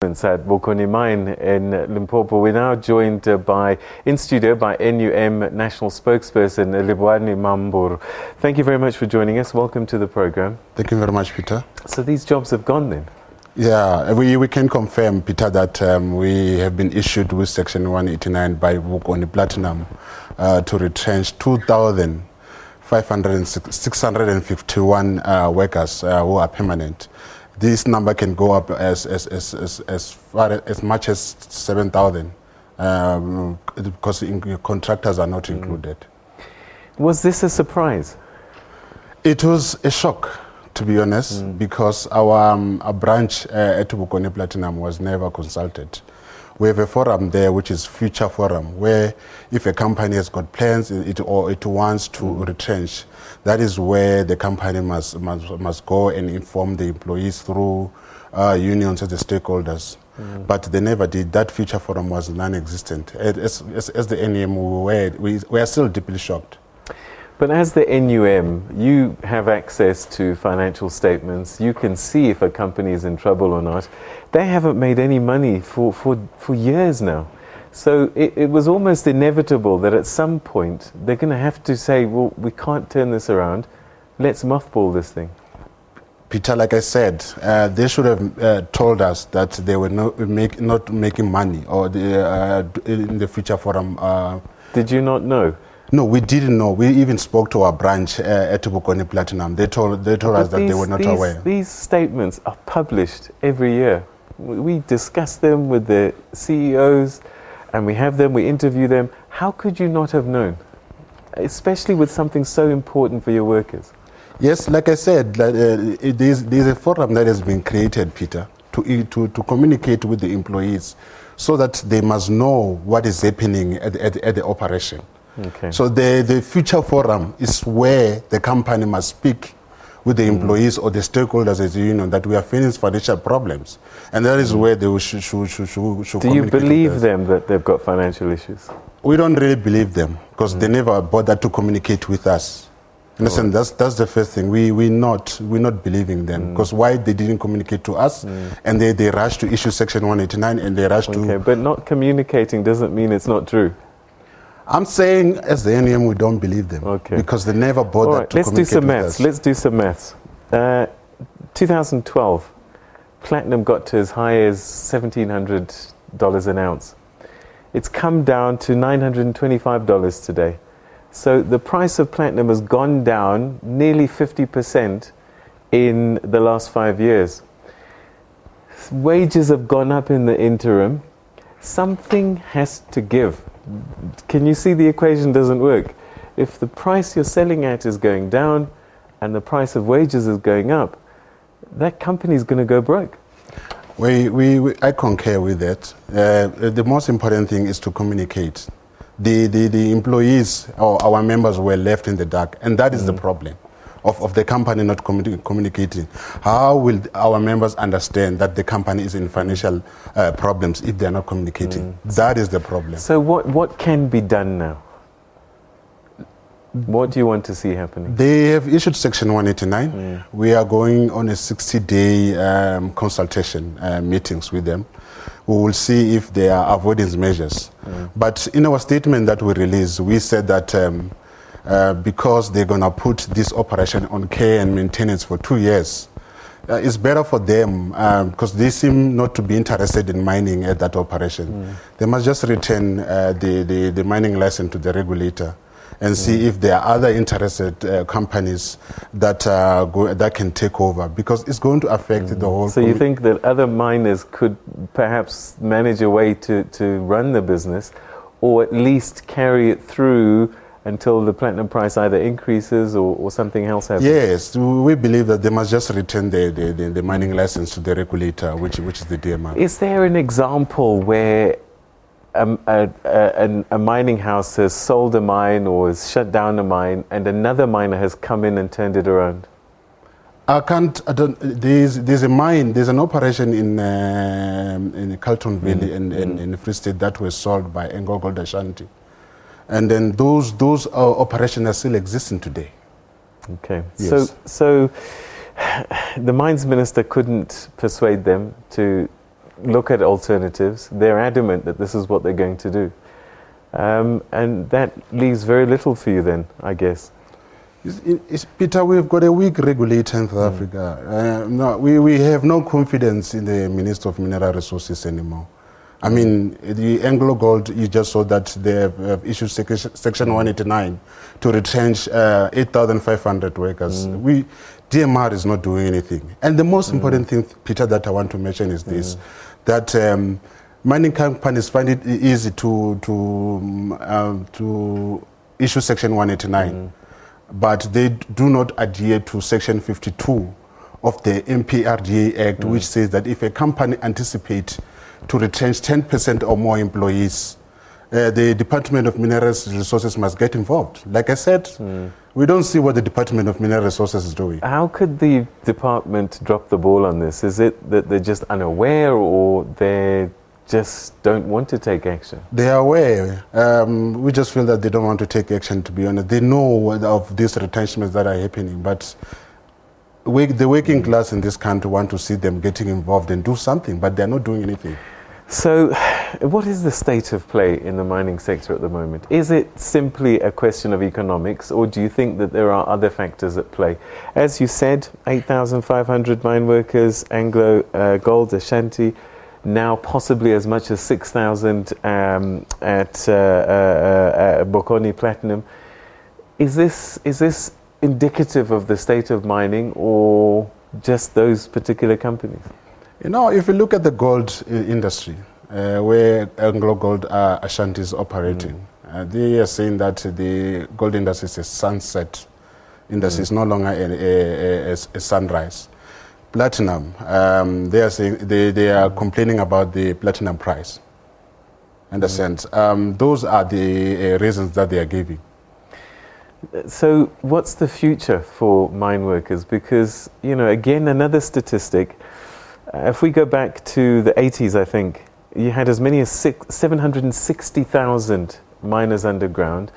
At Bokoni Mine in Limpopo. We're now joined in studio by NUM National Spokesperson Libwani Mambur. Thank you very much for joining us. Welcome to the program. Thank you very much, Peter. So these jobs have gone then? Yeah, we can confirm, Peter, that we have been issued with Section 189 by Bokoni Platinum to retrench 2,651 workers who are permanent. This number can go up as much as 7,000 because contractors are not included. Was this a surprise? It was a shock, to be honest, because our branch at Bokoni Platinum was never consulted. We have a forum there, which is Future Forum, where if a company has got plans or it wants to retrench, that is where the company must go and inform the employees through unions as the stakeholders. But they never did. That Future Forum was non-existent. As the NUM, we are still deeply shocked. But as the NUM, you have access to financial statements. You can see if a company is in trouble or not. They haven't made any money for years now. So it was almost inevitable that at some point they're going to have to say, well, we can't turn this around. Let's mothball this thing. Peter, like I said, they should have told us that they were not making money or in the Future Forum. Did you not know? No, we didn't know. We even spoke to our branch at Bokoni Platinum. They told us that they were not aware. These statements are published every year. We discuss them with the CEOs, and we have them, we interview them. How could you not have known? Especially with something so important for your workers. Yes, like I said, there's a forum that has been created, Peter, to communicate with the employees so that they must know what is happening at the operation. Okay. So the Future Forum is where the company must speak with the employees or the stakeholders as a union that we are facing financial problems. And that is where they should communicate. Do you believe them that they've got financial issues? We don't really believe them because they never bothered to communicate with us. Understand? That's the first thing. We're not believing them because why they didn't communicate to us and they rushed to issue Section 189 and they rushed to... Okay, but not communicating doesn't mean it's not true. I'm saying, as the NUM, we don't believe them. Okay. Because they never bothered to communicate with us. Let's do some maths. 2012, platinum got to as high as $1,700 an ounce. It's come down to $925 today. So the price of platinum has gone down nearly 50% in the last 5 years. Wages have gone up in the interim. Something has to give. Can you see the equation doesn't work? If the price you're selling at is going down and the price of wages is going up, that company is going to go broke. I concur with that. The most important thing is to communicate. The employees or our members were left in the dark, and that is the problem of the company not communicating. How will our members understand that the company is in financial problems if they are not communicating? That is the problem. So what can be done now? What do you want to see happening? They have issued Section 189. We are going on a 60-day consultation meetings with them. We will see if there are avoidance measures. But in our statement that we released, we said that because they're going to put this operation on care and maintenance for 2 years, it's better for them because they seem not to be interested in mining at that operation. They must just return the mining license to the regulator and see if there are other interested companies that that can take over, because it's going to affect the whole. So you think that other miners could perhaps manage a way to run the business, or at least carry it through until the platinum price either increases or something else happens? Yes, we believe that they must just return the mining license to the regulator, which is the DMR. Is there an example where a mining house has sold a mine or has shut down a mine and another miner has come in and turned it around? There's a mine, there's an operation in Carlton Valley in Free State that was sold by Anglo Gold Ashanti. And then those operations are still existing today. Okay. Yes. So the mines minister couldn't persuade them to look at alternatives. They're adamant that this is what they're going to do. And that leaves very little for you then, I guess. Peter, we've got a weak regulator in South Africa. No, we have no confidence in the Minister of Mineral Resources anymore. I mean, the Anglo Gold, you just saw that they have issued Section 189 to retrench 8,500 workers. DMR is not doing anything. And the most important thing, Peter, that I want to mention is this, that mining companies find it easy to issue Section 189, but they do not adhere to Section 52 of the MPRDA Act, which says that if a company anticipates to retrench 10% or more employees, the Department of Mineral Resources must get involved. Like I said, we don't see what the Department of Mineral Resources is doing. How could the department drop the ball on this? Is it that they're just unaware, or they just don't want to take action? They are aware. We just feel that they don't want to take action, to be honest. They know of these retrenchments that are happening, but the working class in this country want to see them getting involved and do something, but they're not doing anything. So what is the state of play in the mining sector at the moment? Is it simply a question of economics, or do you think that there are other factors at play? As you said, 8,500 mine workers, Anglo Gold, Ashanti, now possibly as much as 6,000 at Bokoni Platinum. Is this indicative of the state of mining, or just those particular companies? You know, if you look at the gold industry, where Anglo Gold Ashanti is operating, they are saying that the gold industry is a sunset industry, it's no longer a sunrise. Platinum, they are saying they are complaining about the platinum price. Understand? Those are the reasons that they are giving. So what's the future for mine workers? Because, you know, again, another statistic, if we go back to the 80s, I think, you had as many as 760,000 miners underground.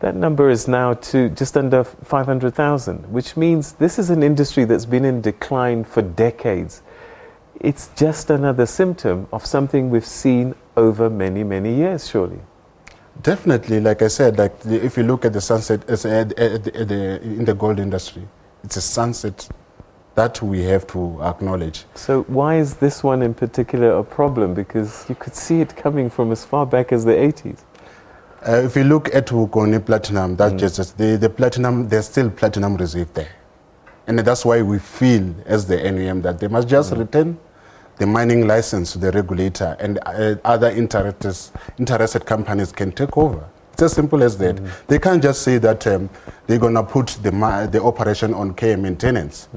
That number is now to just under 500,000, which means this is an industry that's been in decline for decades. It's just another symptom of something we've seen over many, many years, surely. Definitely, like I said, if you look at the sunset in the gold industry, it's a sunset that we have to acknowledge. So why is this one in particular a problem? Because you could see it coming from as far back as the 80s. If you look at Bokoni Platinum, that's just the platinum. There's still platinum reserve there, and that's why we feel as the NUM that they must just return the mining license to the regulator, and other interested companies can take over. It's as simple as that. They can't just say that they're going to put the operation on care and maintenance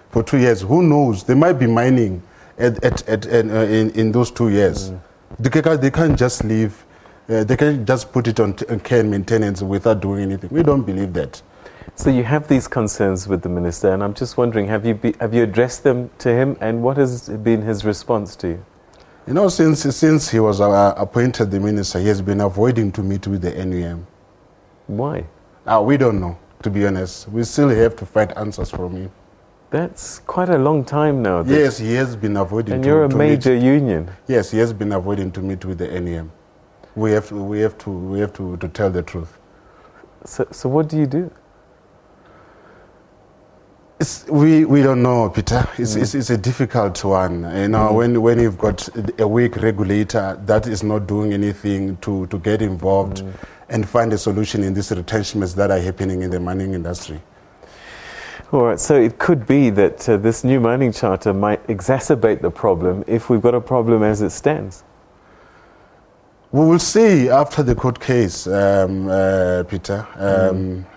for 2 years. Who knows? They might be mining in those 2 years. They can't just leave. They can just put it on care and maintenance without doing anything. We don't believe that. So you have these concerns with the minister, and I'm just wondering, have you addressed them to him, and what has been his response to you? You know, since he was appointed the minister, he has been avoiding to meet with the NUM. Why? We don't know, to be honest. We still have to find answers from him. That's quite a long time now. Yes, he has been avoiding and you're a major union. Yes, he has been avoiding to meet with the NUM. We have to tell the truth. So what do you do? We don't know, Peter. It's a difficult one. You know, when you've got a weak regulator that is not doing anything to get involved and find a solution in these retrenchments that are happening in the mining industry. All right, so it could be that this new mining charter might exacerbate the problem if we've got a problem as it stands. We will see after the court case, Peter.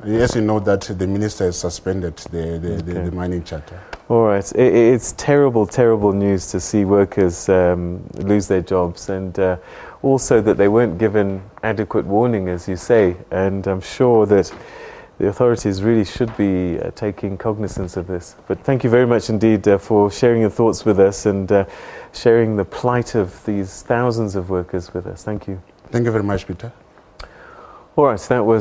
Yes, you know that the minister has suspended the mining charter. All right. It's terrible, terrible news to see workers lose their jobs, and also that they weren't given adequate warning, as you say. And I'm sure that the authorities really should be taking cognizance of this. But thank you very much indeed for sharing your thoughts with us and sharing the plight of these thousands of workers with us. Thank you. Thank you very much, Peter. All right, so that was